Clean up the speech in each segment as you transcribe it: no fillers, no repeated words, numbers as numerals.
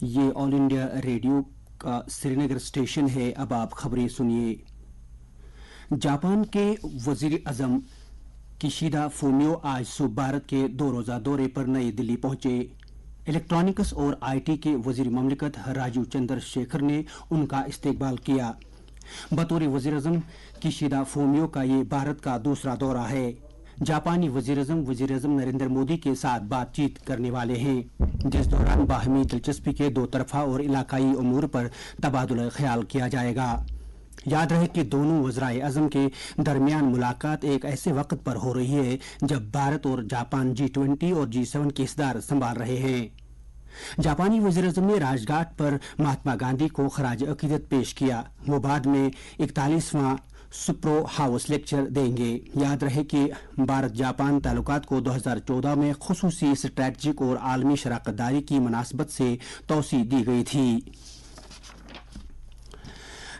یہ آل India radio کا سری Nagar station ہے۔ اب آپ خبریں سنیے۔ جاپان کے وزیر اعظم کیشیدا فومیو آج صبح بھارت کے 2 روزہ دورے پر نئی دلی پہنچے۔ الیکٹرانکس اور آئی ٹی کے وزیر مملکت راجیو چندر شیکھر نے ان کا استقبال کیا۔ بطور وزیر اعظم کیشیدا فومیو کا یہ بھارت کا دوسرا دورہ ہے۔ جاپانی وزیر اعظم نریندر مودی کے ساتھ بات چیت کرنے والے ہیں، جس دوران باہمی دلچسپی کے 2 طرفہ اور علاقائی امور پر تبادلہ خیال کیا جائے گا۔ یاد رہے کہ دونوں وزرائے اعظم کے درمیان ملاقات ایک ایسے وقت پر ہو رہی ہے جب بھارت اور جاپان G20 اور G7 کے صدر سنبھال رہے ہیں۔ جاپانی وزیر اعظم نے راج گھاٹ پر مہاتما گاندھی کو خراج عقیدت پیش کیا۔ وہ بعد میں 41واں سپرو ہاؤس لیکچر دیں گے۔ یاد رہے کہ بھارت جاپان تعلقات کو 2014 میں خصوصی اسٹریٹجک اور عالمی شراکت داری کی مناسبت سے توسیع دی گئی تھی۔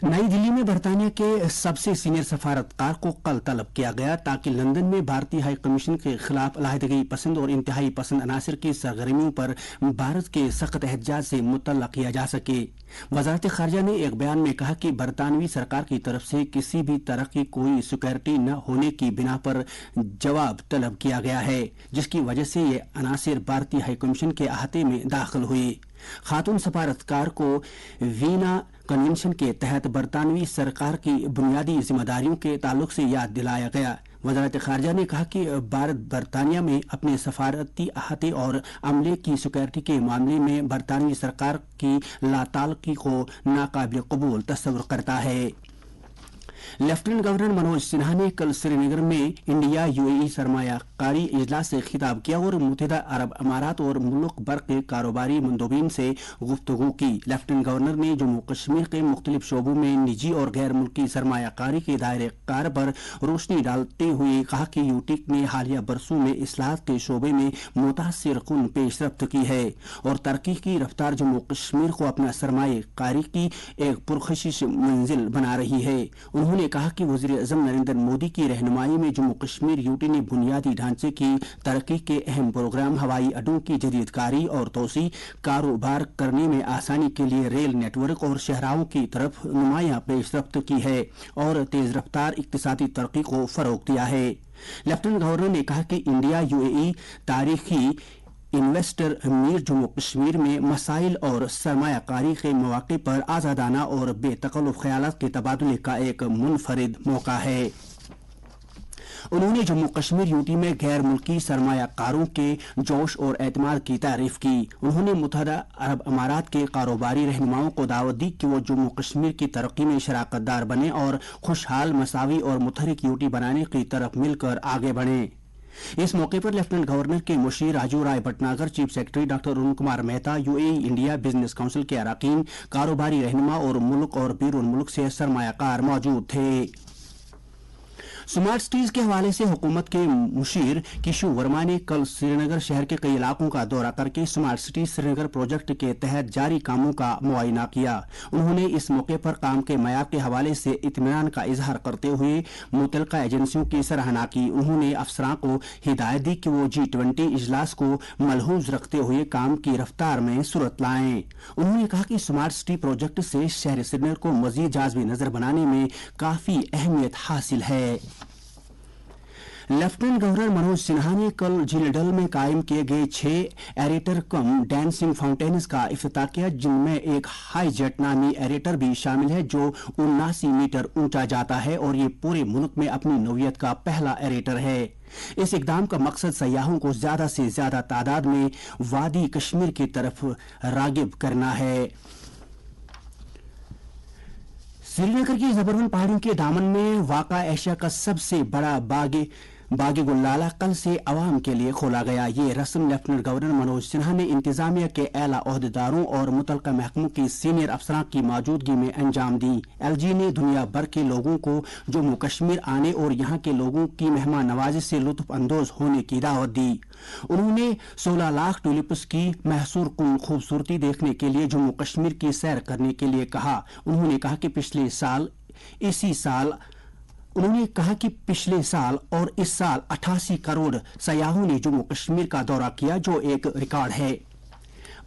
نئی دلی میں برطانیہ کے سب سے سینئر سفارتکار کو کل طلب کیا گیا تاکہ لندن میں بھارتی ہائی کمیشن کے خلاف علیحدگی پسند اور انتہائی پسند عناصر کی سرگرمیوں پر بھارت کے سخت احتجاج سے مطلع کیا جا سکے۔ وزارت خارجہ نے ایک بیان میں کہا کہ برطانوی سرکار کی طرف سے کسی بھی طرح کی کوئی سیکورٹی نہ ہونے کی بنا پر جواب طلب کیا گیا ہے، جس کی وجہ سے یہ عناصر بھارتی ہائی کمیشن کے احاطے میں داخل ہوئی۔ خاتون سفارتکار کو وینا کنونشن کے تحت برطانوی سرکار کی بنیادی ذمہ داریوں کے تعلق سے یاد دلایا گیا۔ وزارت خارجہ نے کہا کہ بھارت برطانیہ میں اپنے سفارتی احاطے اور عملے کی سیکورٹی کے معاملے میں برطانوی سرکار کی لاتعلقی کو ناقابل قبول تصور کرتا ہے۔ لیفٹیننٹ گورنر منوج سنہا نے کل سری نگر میں انڈیا UAE سرمایہ کاری اجلاس سے خطاب کیا اور متحدہ عرب امارات اور ملک بھر کے کاروباری مندوبین سے گفتگو کی۔ لیفٹیننٹ گورنر نے جموں کشمیر کے مختلف شعبوں میں نجی اور غیر ملکی سرمایہ کاری کے دائرۂ کار پر روشنی ڈالتے ہوئے کہا کہ یوٹیک نے حالیہ برسوں میں اصلاحات کے شعبے میں متاثر کن پیش رفت کی ہے اور ترقی کی رفتار جموں کشمیر کو اپنا سرمایہ کاری کی ایک پرکشش منزل بنا رہی ہے۔ انہوں نے کہا کہ وزیر اعظم نریندر مودی کی رہنمائی میں جموں کشمیر یوٹی نے بنیادی ڈھانچے کی ترقی کے اہم پروگرام، ہوائی اڈوں کی جدید کاری اور توسیع، کاروبار کرنے میں آسانی کے لیے ریل نیٹ ورک اور شاہراہوں کی طرف نمایاں پیش رفت کی ہے اور تیز رفتار اقتصادی ترقی کو فروغ دیا ہے۔ لیفٹیننٹ گورنر نے کہا کہ انڈیا UAE تاریخی انویسٹر میٹ جموں کشمیر میں مسائل اور سرمایہ کاری کے مواقع پر آزادانہ اور بے تکلف خیالات کے تبادلے کا ایک منفرد موقع ہے۔ انہوں نے جموں کشمیر یوٹی میں غیر ملکی سرمایہ کاروں کے جوش اور اعتماد کی تعریف کی۔ انہوں نے متحدہ عرب امارات کے کاروباری رہنماؤں کو دعوت دی کہ وہ جموں کشمیر کی ترقی میں شراکت دار بنیں اور خوشحال، مساوی اور متحرک یوٹی بنانے کی طرف مل کر آگے بڑھیں۔ اس موقع پر لیفٹیننٹ گورنر کے مشیر Raju Rai Bhatnagar, chief secretary doctor Arun Kumar Mehta, UAE India business council کے اراکین، کاروباری رہنما اور ملک اور بیرون ملک سے سرمایہ کار موجود تھے۔ سمارٹ سٹیز کے حوالے سے حکومت کے مشیر کشو ورما نے کل سری نگر شہر کے کئی علاقوں کا دورہ کر کے سمارٹ سٹی سری نگر پروجیکٹ کے تحت جاری کاموں کا معائنہ کیا۔ انہوں نے اس موقع پر کام کے معیار کے حوالے سے اطمینان کا اظہار کرتے ہوئے متعلقہ ایجنسیوں کی سراہنا کی۔ انہوں نے افسران کو ہدایت دی کہ وہ G20 اجلاس کو ملحوظ رکھتے ہوئے کام کی رفتار میں سرعت لائیں۔ انہوں نے کہا کہ سمارٹ سٹی پروجیکٹ سے شہر سری نگر کو مزید جاذب نظر بنانے میں کافی اہمیت حاصل ہے۔ لیفٹیننٹ گورنر منوج سنہا نے کل جھیل ڈل میں قائم کیے گئے 6 ایریٹر کم ڈانسنگ فاؤنٹینز کا افتتاح کیا، جن میں ایک ہائی جیٹ نامی ایریٹر بھی شامل ہے جو 79 میٹر اونچا جاتا ہے اور یہ پورے ملک میں اپنی نوعیت کا پہلا ایریٹر ہے۔ اس اقدام کا مقصد سیاحوں کو زیادہ سے زیادہ تعداد میں وادی کشمیر کی طرف راغب کرنا ہے۔ سری نگر کی زبرون پہاڑیوں کے دامن میں واقع ایشیا کا سب سے بڑا باغ گلالہ کل سے عوام کے لیے کھولا گیا۔ یہ رسم لیفٹیننٹ گورنر منوج سنہا نے انتظامیہ کے اعلیٰ عہدیداروں اور متعلقہ محکموں کی سینئر افسران کی موجودگی میں انجام دی۔ LG نے دنیا بھر کے لوگوں کو جموں کشمیر آنے اور یہاں کے لوگوں کی مہمان نوازی سے لطف اندوز ہونے کی دعوت دی۔ انہوں نے 16 لاکھ ٹولپس کی محصور کن خوبصورتی دیکھنے کے لیے جموں کشمیر کی سیر کرنے کے لیے کہا۔ انہوں نے کہا کہ پچھلے سال اور اس سال 88 کروڑ سیاحوں نے جموں کشمیر کا دورہ کیا، جو ایک ریکارڈ ہے۔